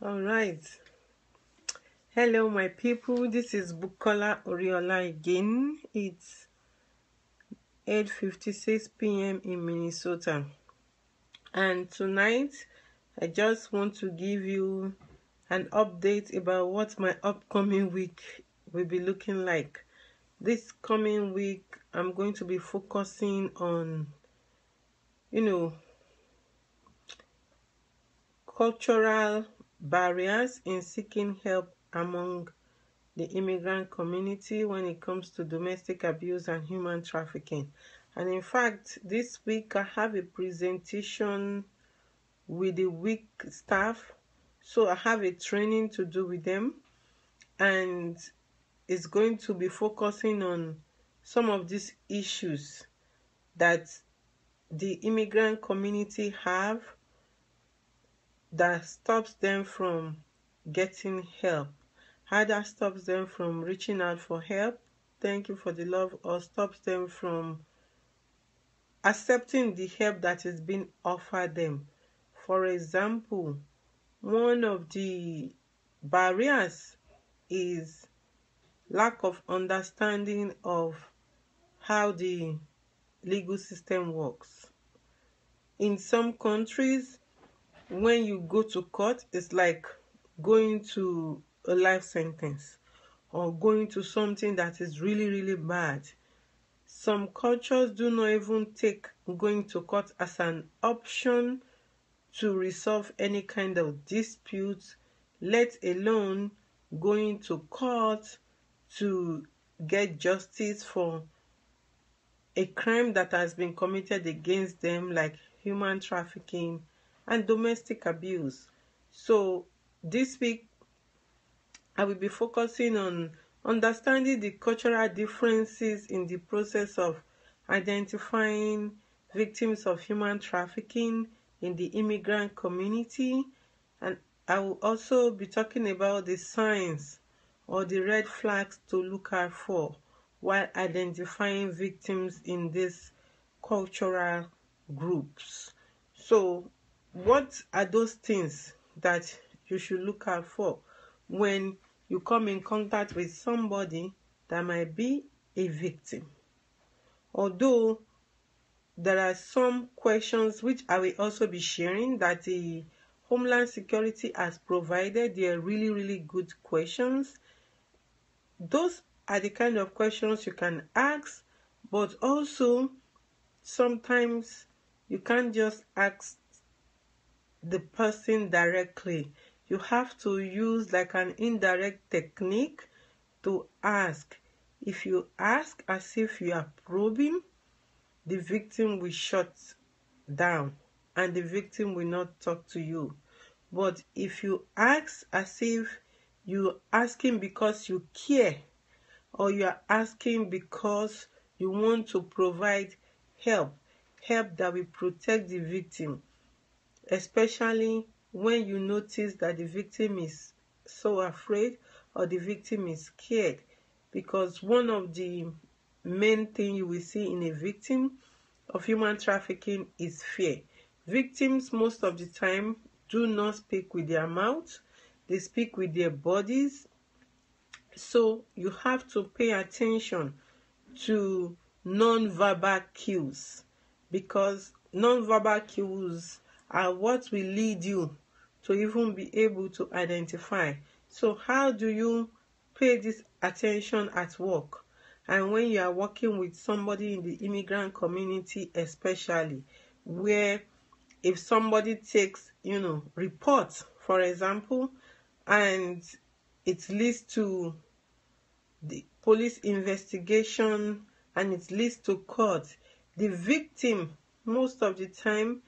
All right. Hello, my people. This is Bukola Oriola again. It's 8:56 p.m. in Minnesota. And tonight, I just want to give you an update about what my upcoming week will be looking like. This coming week, I'm going to be focusing on, cultural barriers in seeking help among the immigrant community when it comes to domestic abuse and human trafficking. And in fact, this week I have a presentation with the week staff. So I have a training to do with them, and it's going to be focusing on some of these issues that the immigrant community have that stops them from getting help. How that stops them from reaching out for help, thank you for the love, or stops them from accepting the help that is being offered them. For example, one of the barriers is lack of understanding of how the legal system works. In some countries, when you go to court, it's like going to a life sentence or going to something that is really, really bad. Some cultures do not even take going to court as an option to resolve any kind of dispute, let alone going to court to get justice for a crime that has been committed against them, like human trafficking and domestic abuse. So this week I will be focusing on understanding the cultural differences in the process of identifying victims of human trafficking in the immigrant community, and I will also be talking about the signs or the red flags to look out for while identifying victims in these cultural groups. So what are those things that you should look out for when you come in contact with somebody that might be a victim? Although there are some questions which I will also be sharing that the Homeland Security has provided. They are really, really good questions. Those are the kind of questions you can ask, but also sometimes you can't just ask the person directly. You have to use like an indirect technique to ask. If you ask as if you are probing, the victim will shut down and the victim will not talk to you. But if you ask as if you're asking because you care, or you are asking because you want to provide help that will protect the victim, especially when you notice that the victim is so afraid or the victim is scared, because one of the main things you will see in a victim of human trafficking is fear. Victims most of the time do not speak with their mouth, they speak with their bodies. So you have to pay attention to non-verbal cues, because non-verbal cues are what will lead you to even be able to identify. So how do you pay this attention at work and when you are working with somebody in the immigrant community, especially where if somebody takes reports, for example, and it leads to the police investigation and it leads to court, the victim most of the time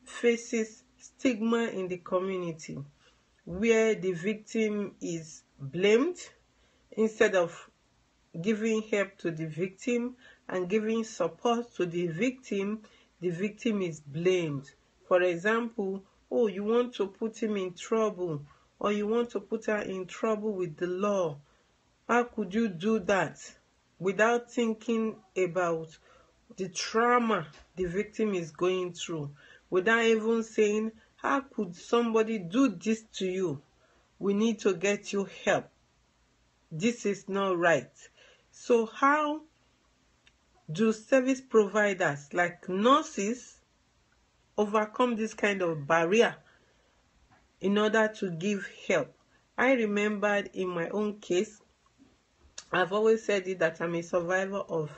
faces stigma in the community, where the victim is blamed instead of giving help to the victim and giving support to the victim is blamed. For example, oh, you want to put him in trouble, or you want to put her in trouble with the law. How could you do that without thinking about the trauma the victim is going through, without even saying, How could somebody do this to you? We need to get you help. This is not right. So how do service providers like nurses overcome this kind of barrier in order to give help? I remembered in my own case, I've always said it, that I'm a survivor of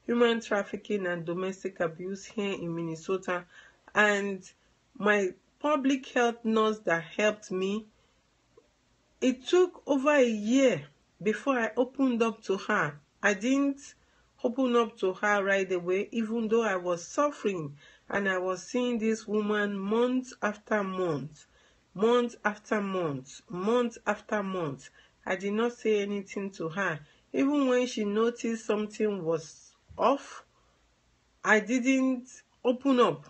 human trafficking and domestic abuse here in Minnesota. And my public health nurse that helped me, it took over a year before I opened up to her. I didn't open up to her right away, even though I was suffering and I was seeing this woman month after month, month after month, month after month. I did not say anything to her. Even when she noticed something was off, I didn't open up.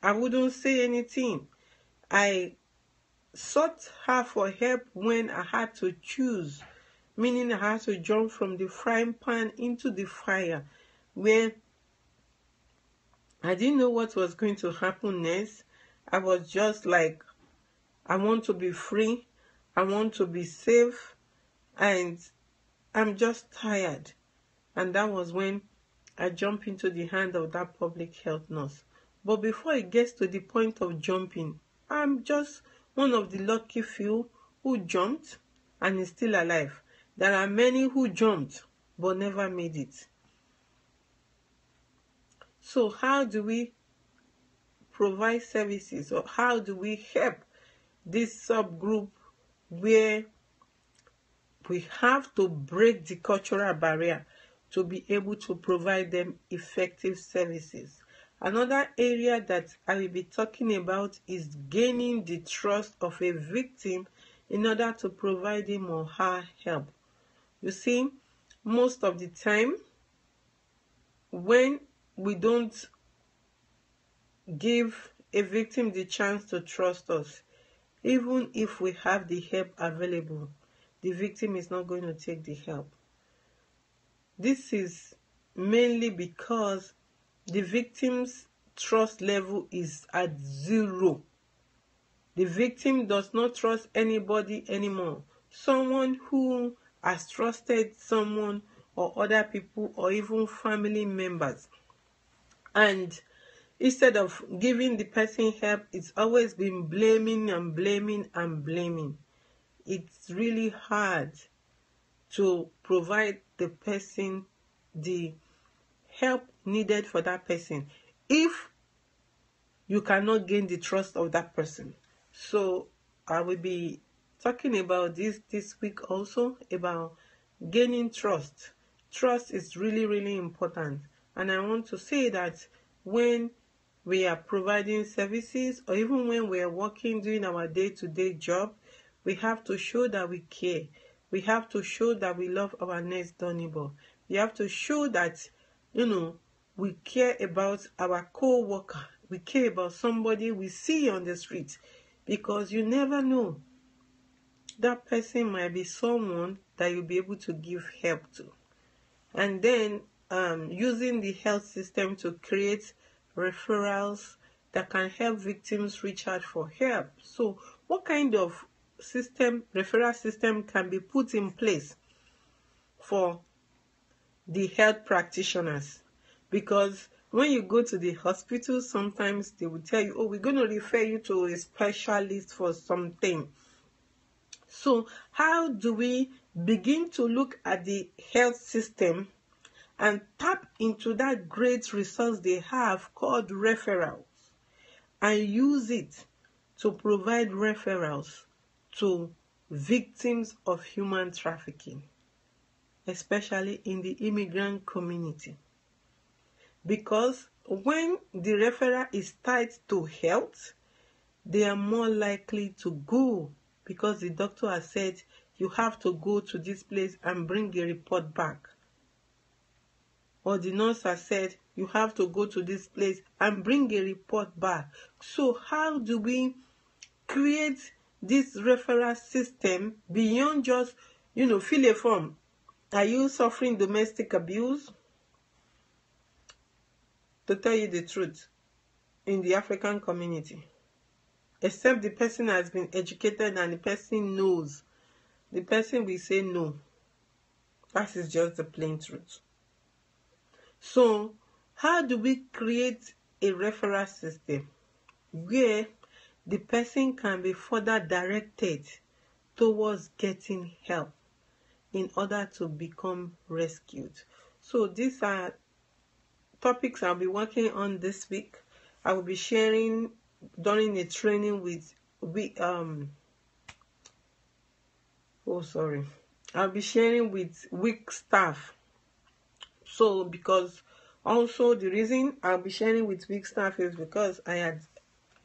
I wouldn't say anything. I sought her for help when I had to choose, meaning I had to jump from the frying pan into the fire, where I didn't know what was going to happen next. I was just like, I want to be free, I want to be safe, and I'm just tired. And that was when I jumped into the hand of that public health nurse. But before it gets to the point of jumping, I'm just one of the lucky few who jumped and is still alive. There are many who jumped but never made it. So how do we provide services, or how do we help this subgroup where we have to break the cultural barrier to be able to provide them effective services? Another area that I will be talking about is gaining the trust of a victim in order to provide him or her help. You see, most of the time, when we don't give a victim the chance to trust us, even if we have the help available, the victim is not going to take the help. This is mainly because the victim's trust level is at zero. The victim does not trust anybody anymore. Someone who has trusted someone or other people or even family members, and instead of giving the person help, it's always been blaming and blaming and blaming. It's really hard to provide the person the help needed for that person if you cannot gain the trust of that person. So I will be talking about this week also, about gaining trust. Trust is really, really important. And I want to say that when we are providing services, or even when we are working, doing our day-to-day job, we have to show that we care. We have to show that we love our next door neighbor. We have to show that, we care about our co-worker. We care about somebody we see on the street, because you never know. That person might be someone that you'll be able to give help to. And then using the health system to create referrals that can help victims reach out for help. So what kind of referral system can be put in place for the health practitioners? Because when you go to the hospital, sometimes they will tell you, oh, we're going to refer you to a specialist for something. So how do we begin to look at the health system and tap into that great resource they have called referrals, and use it to provide referrals to victims of human trafficking, especially in the immigrant community? Because when the referral is tied to health, they are more likely to go, because the doctor has said you have to go to this place and bring a report back. Or the nurse has said you have to go to this place and bring a report back. So how do we create this referral system beyond just, fill a form? Are you suffering domestic abuse? To tell you the truth, in the African community, except the person has been educated and the person knows, the person will say no. That is just the plain truth. So how do we create a referral system where the person can be further directed towards getting help in order to become rescued? So these are topics I'll be working on this week. I will be sharing during a training with I'll be sharing with weak staff. So because also the reason I'll be sharing with weak staff is because I had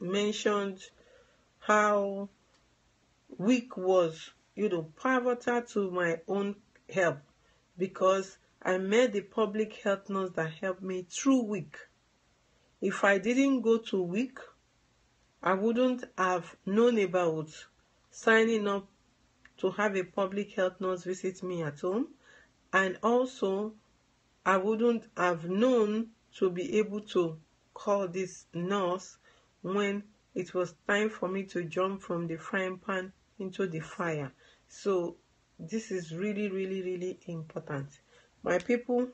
mentioned how weak was, pivotal to my own help, because I met the public health nurse that helped me through week. If I didn't go to week, I wouldn't have known about signing up to have a public health nurse visit me at home, and also I wouldn't have known to be able to call this nurse when it was time for me to jump from the frying pan into the fire. So this is really, really, really important. My people,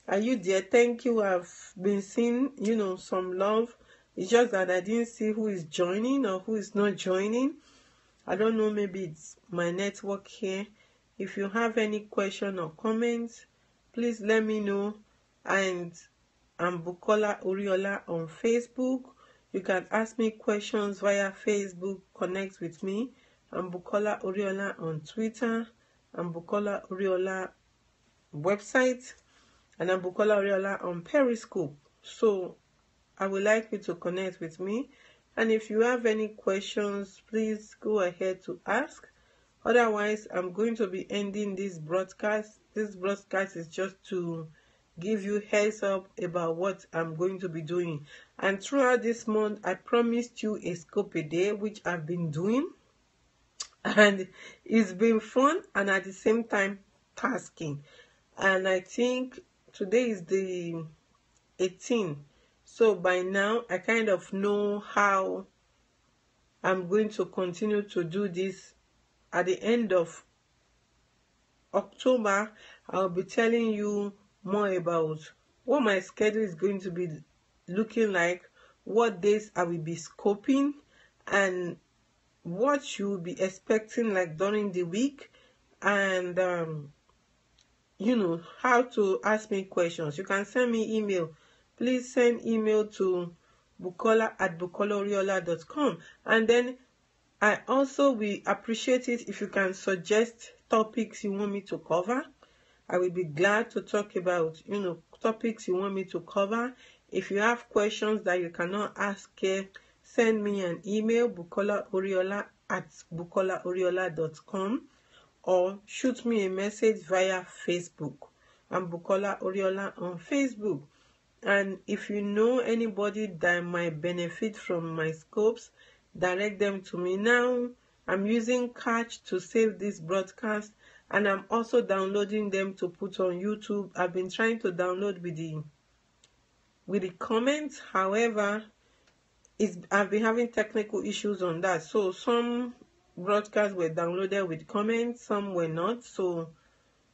are you there? Thank you. I've been seeing, some love. It's just that I didn't see who is joining or who is not joining. I don't know, maybe it's my network here. If you have any question or comments, please let me know. And I'm Bukola Oriola on Facebook. You can ask me questions via Facebook. Connect with me. I'm Bukola Oriola on Twitter. I'm Bukola Oriola website. And I'm Bukola Oriola on Periscope. So I would like you to connect with me. And if you have any questions, please go ahead to ask. Otherwise, I'm going to be ending this broadcast. This broadcast is just to give you heads up about what I'm going to be doing. And throughout this month, I promised you a scope a day, which I've been doing. And it's been fun and at the same time tasking. And I think today is the 18th. So by now, I kind of know how I'm going to continue to do this. At the end of October, I'll be telling you more about what my schedule is going to be looking like, what days I will be scoping, and what you will be expecting like during the week, and how to ask me questions. You can send me email. Please send email to bukola@bukolaoriola.com. And then I also will appreciate it if you can suggest topics you want me to cover. I will be glad to talk about, topics you want me to cover. If you have questions that you cannot ask here, send me an email, bukolaoriola@bukolaoriola.com, or shoot me a message via Facebook. I'm Bukola Oriola on Facebook. And if you know anybody that might benefit from my scopes, direct them to me. Now I'm using Catch to save this broadcast, and I'm also downloading them to put on YouTube. I've been trying to download with the comments. However, I've been having technical issues on that. So some broadcasts were downloaded with comments, some were not.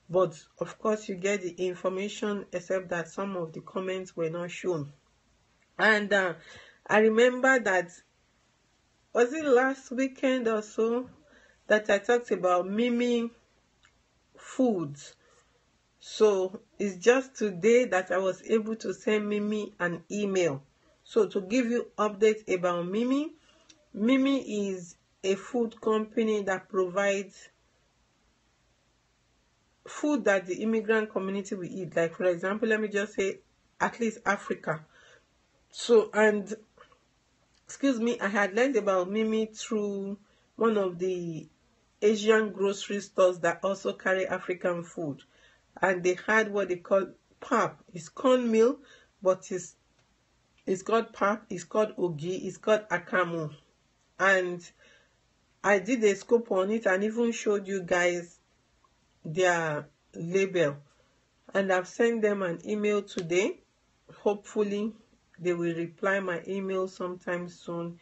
But of course you get the information, except that some of the comments were not shown. And I remember that, was it last weekend or so, that I talked about Mimi foods. So it's just today that I was able to send Mimi an email. So to give you updates about Mimi, Mimi is a food company that provides food that the immigrant community will eat. Like, for example, let me just say at least Africa. So, and excuse me, I had learned about Mimi through one of the Asian grocery stores that also carry African food. And they had what they call pap. It's cornmeal, but it's called pap, it's called ogi, it's called akamu. And I did a scope on it and even showed you guys their label. And I've sent them an email today. Hopefully they will reply my email sometime soon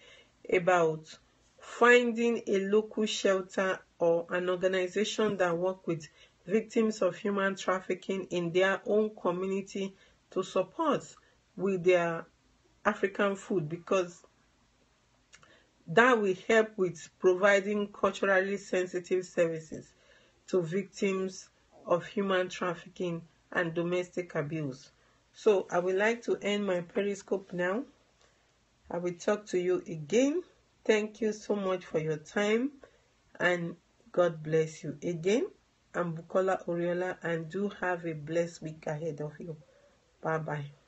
about finding a local shelter or an organization that work with victims of human trafficking in their own community to support with their African food, because that will help with providing culturally sensitive services to victims of human trafficking and domestic abuse. So I would like to end my Periscope now. I will talk to you again. Thank you so much for your time, and God bless you. Again, I'm Bukola Oriola, and do have a blessed week ahead of you. Bye bye.